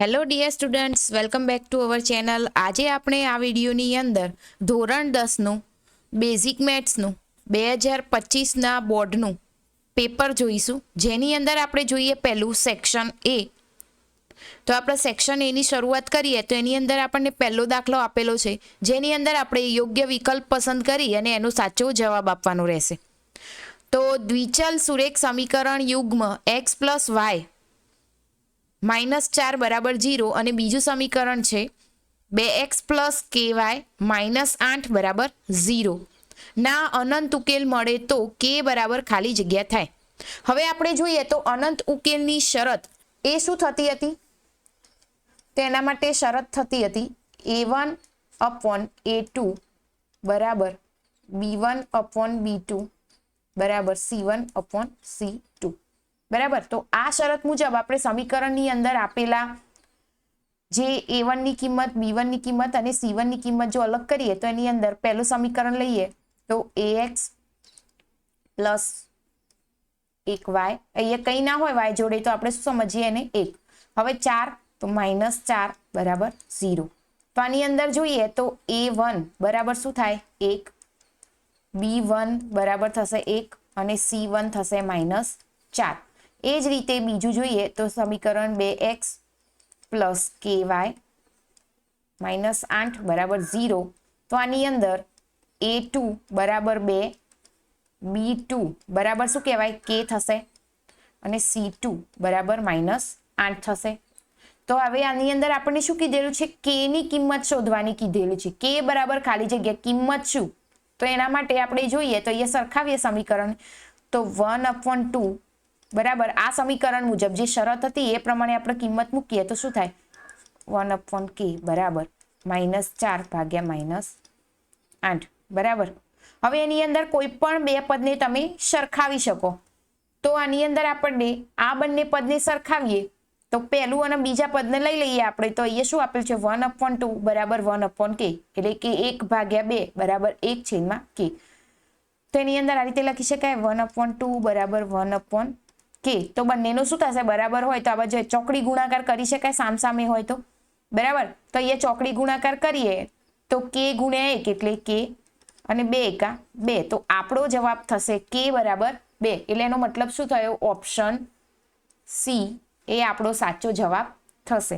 Hello dear students, welcome back to our channel. આજે આપણે આ વિડીયોની અંદર ધોરણ 10નું બેઝિક મેથ્સનું 2025ના બોર્ડનું પેપર જોઈશું, જેની અંદર આપણે જોઈએ પહેલું સેક્શન એ. તો આપણે સેક્શન એની શરૂઆત કરીએ તો એની અંદર આપણને પહેલો દાખલો આપેલો છે, જેની અંદર આપણે યોગ્ય વિકલ્પ પસંદ કરી અને એનો સાચો જવાબ આપવાનો રહેશે. તો દ્વિચલ સુરેખ સમીકરણ યુગ્મ x પ્લસ વાય -4 બરાબર 0 અને બીજું સમીકરણ છે 2x પ્લસ KY -8 બરાબર 0 ના અનંત ઉકેલ મળે તો k બરાબર ખાલી જગ્યા થાય. હવે આપણે જોઈએ તો અનંત ઉકેલની શરત એ શું થતી હતી? તેના માટે શરત થતી હતી a1 upon a2 બરાબર b1 upon b2 બરાબર c1 upon c2 બરાબર. તો આ શરત મુજબ આપણે સમીકરણની અંદર આપેલા જે a1 ની કિંમત, b1 ની કિંમત અને c1 ની કિંમત જો અલગ કરીએ તો એની અંદર પહેલું સમીકરણ લઈએ તો ax પ્લસ 1y, અહીંયા કંઈ ના હોય y જોડે તો આપણે શું સમજીએ એને 1. હવે 4 તો -4 બરાબર 0. તો આની અંદર જોઈએ તો a1 બરાબર શું થાય 1, b1 બરાબર થશે 1 અને c1 થશે -4. એ જ રીતે બીજું જોઈએ તો સમીકરણ 2x પ્લસ ky -8 બરાબર 0. તો આની અંદર a2 બરાબર 2, b2 બરાબર શું કહેવાય k થશે અને c2 બરાબર -8 થશે. તો હવે આની અંદર આપણને શું કીધેલું છે? k ની કિંમત શોધવાની કીધેલું છે. k બરાબર ખાલી જગ્યા કિંમત શું? તો એના માટે આપણે જોઈએ તો અહીંયા સરખાવીએ સમીકરણ. તો 1/2 બરાબર આ સમીકરણ મુજબ જે શરત હતી એ પ્રમાણે આપણે કિંમત મૂકીએ તો શું થાય 1/k બરાબર -4 ભાગ્યા -8 બરાબર. હવે એની અંદર કોઈ પણ બે પદને તમે સરખાવી શકો. તો આની અંદર આપણને આ બંને પદને સરખાવીએ તો પહેલું અને બીજા પદને લઈ લઈએ આપણે. તો અહીંયા શું આપેલું છે 1/2 બરાબર 1/k એટલે કે 1/2 બરાબર 1/k. તો એની અંદર આ રીતે લખી શકાય 1/2 બરાબર 1/k. તો બંનેનું શું થશે? બરાબર હોય તો આ બાજુ ચોકડી ગુણાકાર કરી શકાય સામસામે હોય તો બરાબર. તો અહીંયા ચોકડી ગુણાકાર કરીએ તો k ગુણ્યા 1 એટલે k અને 2 એકા 2. તો આપણો જવાબ થશે k બરાબર 2. એટલે એનો મતલબ શું થયો? ઓપ્શન સી એ આપણો સાચો જવાબ થશે.